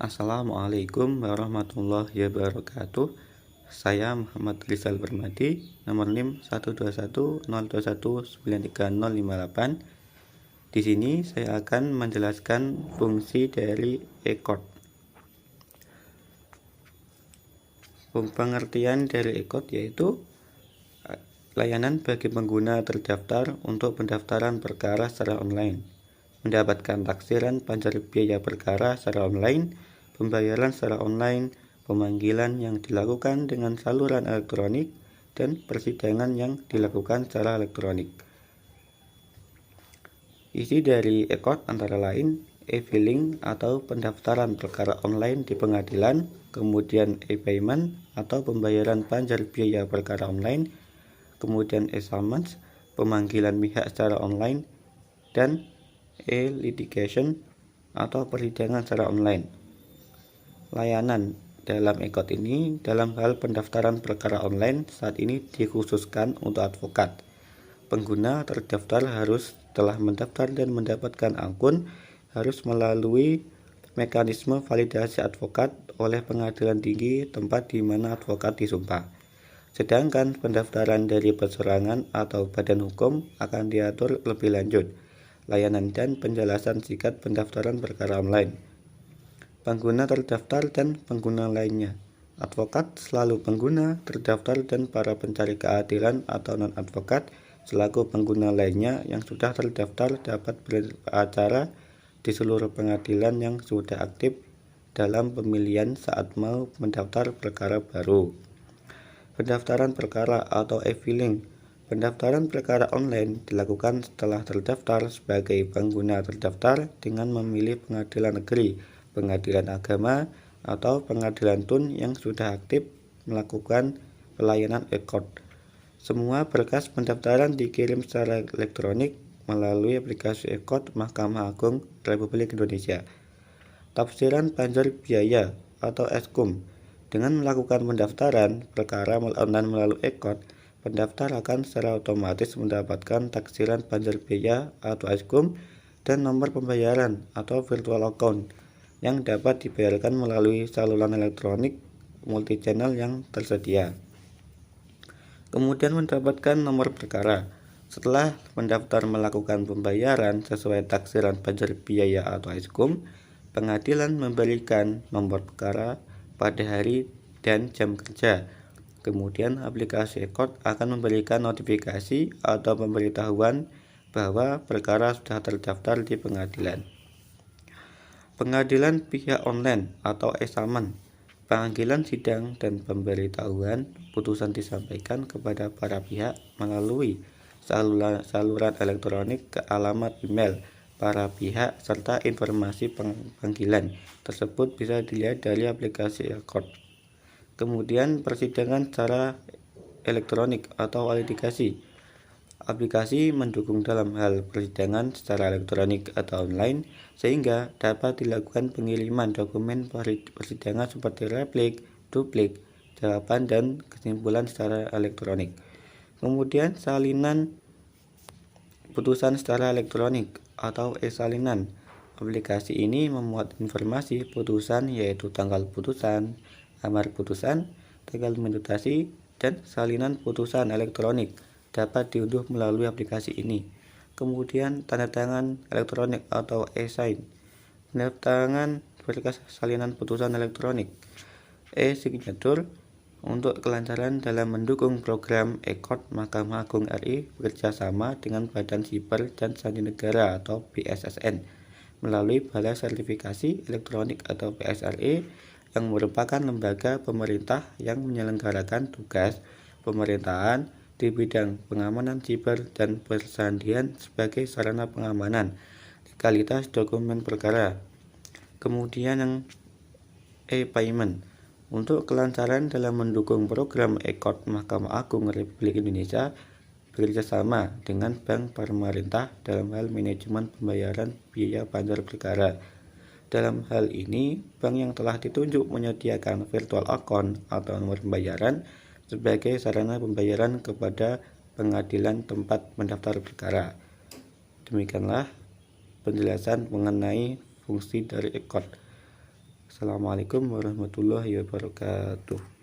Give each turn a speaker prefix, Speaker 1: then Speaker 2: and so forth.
Speaker 1: Assalamualaikum warahmatullahi wabarakatuh. Saya Muhammad Rizal Permadi, nomor NIM 12102193058. Di sini saya akan menjelaskan fungsi dari ECOD. Pengertian dari ECOD yaitu layanan bagi pengguna terdaftar untuk pendaftaran perkara secara online, mendapatkan taksiran panjar biaya perkara secara online, pembayaran secara online, pemanggilan yang dilakukan dengan saluran elektronik, dan persidangan yang dilakukan secara elektronik. Isi dari ECOD antara lain e-filing atau pendaftaran perkara online di pengadilan, kemudian e-payment atau pembayaran panjar biaya perkara online, kemudian e-summons, pemanggilan pihak secara online, dan e-litigation atau persidangan secara online. Layanan dalam ECOD ini dalam hal pendaftaran perkara online saat ini dikhususkan untuk advokat. Pengguna terdaftar harus telah mendaftar dan mendapatkan akun harus melalui mekanisme validasi advokat oleh pengadilan tinggi tempat di mana advokat disumpah. Sedangkan pendaftaran dari perseorangan atau badan hukum akan diatur lebih lanjut. Layanan dan penjelasan singkat pendaftaran perkara online. Pengguna terdaftar dan pengguna lainnya. Advokat selalu pengguna terdaftar dan para pencari keadilan atau non-advokat selaku pengguna lainnya yang sudah terdaftar dapat beracara di seluruh pengadilan yang sudah aktif dalam pemilihan saat mau mendaftar perkara baru. Pendaftaran perkara atau e-filing. Pendaftaran perkara online dilakukan setelah terdaftar sebagai pengguna terdaftar dengan memilih pengadilan negeri, pengadilan agama, atau pengadilan tun yang sudah aktif melakukan pelayanan ECOD. Semua berkas pendaftaran dikirim secara elektronik melalui aplikasi ECOD Mahkamah Agung Republik Indonesia. Tafsiran panjar biaya atau SKUM. Dengan melakukan pendaftaran perkara online melalui ECOD, pendaftar akan secara otomatis mendapatkan taksiran panjar biaya atau SKUM dan nomor pembayaran atau virtual account yang dapat dibayarkan melalui saluran elektronik multi-channel yang tersedia. Kemudian mendapatkan nomor perkara. Setelah pendaftar melakukan pembayaran sesuai taksiran panjar biaya atau SKUM, pengadilan memberikan nomor perkara pada hari dan jam kerja. Kemudian aplikasi ECOD akan memberikan notifikasi atau pemberitahuan bahwa perkara sudah terdaftar di pengadilan. Pengadilan pihak online atau e-summons. Panggilan sidang dan pemberitahuan putusan disampaikan kepada para pihak melalui saluran elektronik ke alamat email para pihak serta informasi panggilan tersebut bisa dilihat dari aplikasi ECOD. Kemudian persidangan secara elektronik atau litigasi. Aplikasi mendukung dalam hal persidangan secara elektronik atau online sehingga dapat dilakukan pengiriman dokumen persidangan seperti replik, duplik, jawaban, dan kesimpulan secara elektronik. Kemudian salinan putusan secara elektronik atau e-salinan. Aplikasi ini memuat informasi putusan yaitu tanggal putusan, amar putusan, tanggal mutasi, dan salinan putusan elektronik dapat diunduh melalui aplikasi ini. Kemudian tanda tangan elektronik atau e-sign. Pendaftaran berkas salinan putusan elektronik. E-signature untuk kelancaran dalam mendukung program ECOD Mahkamah Agung RI bekerjasama dengan Badan Siber dan Sandi Negara atau BSSN melalui Balai Sertifikasi Elektronik atau BSRE yang merupakan lembaga pemerintah yang menyelenggarakan tugas pemerintahan di bidang pengamanan siber dan persandian sebagai sarana pengamanan legalitas dokumen perkara. Kemudian yang e-payment untuk kelancaran dalam mendukung program ECOD Mahkamah Agung Republik Indonesia bekerjasama dengan bank pemerintah dalam hal manajemen pembayaran biaya panjar perkara. Dalam hal ini, bank yang telah ditunjuk menyediakan virtual account atau nomor pembayaran sebagai sarana pembayaran kepada pengadilan tempat mendaftar perkara. Demikianlah penjelasan mengenai fungsi dari ECOD. Assalamualaikum warahmatullahi wabarakatuh.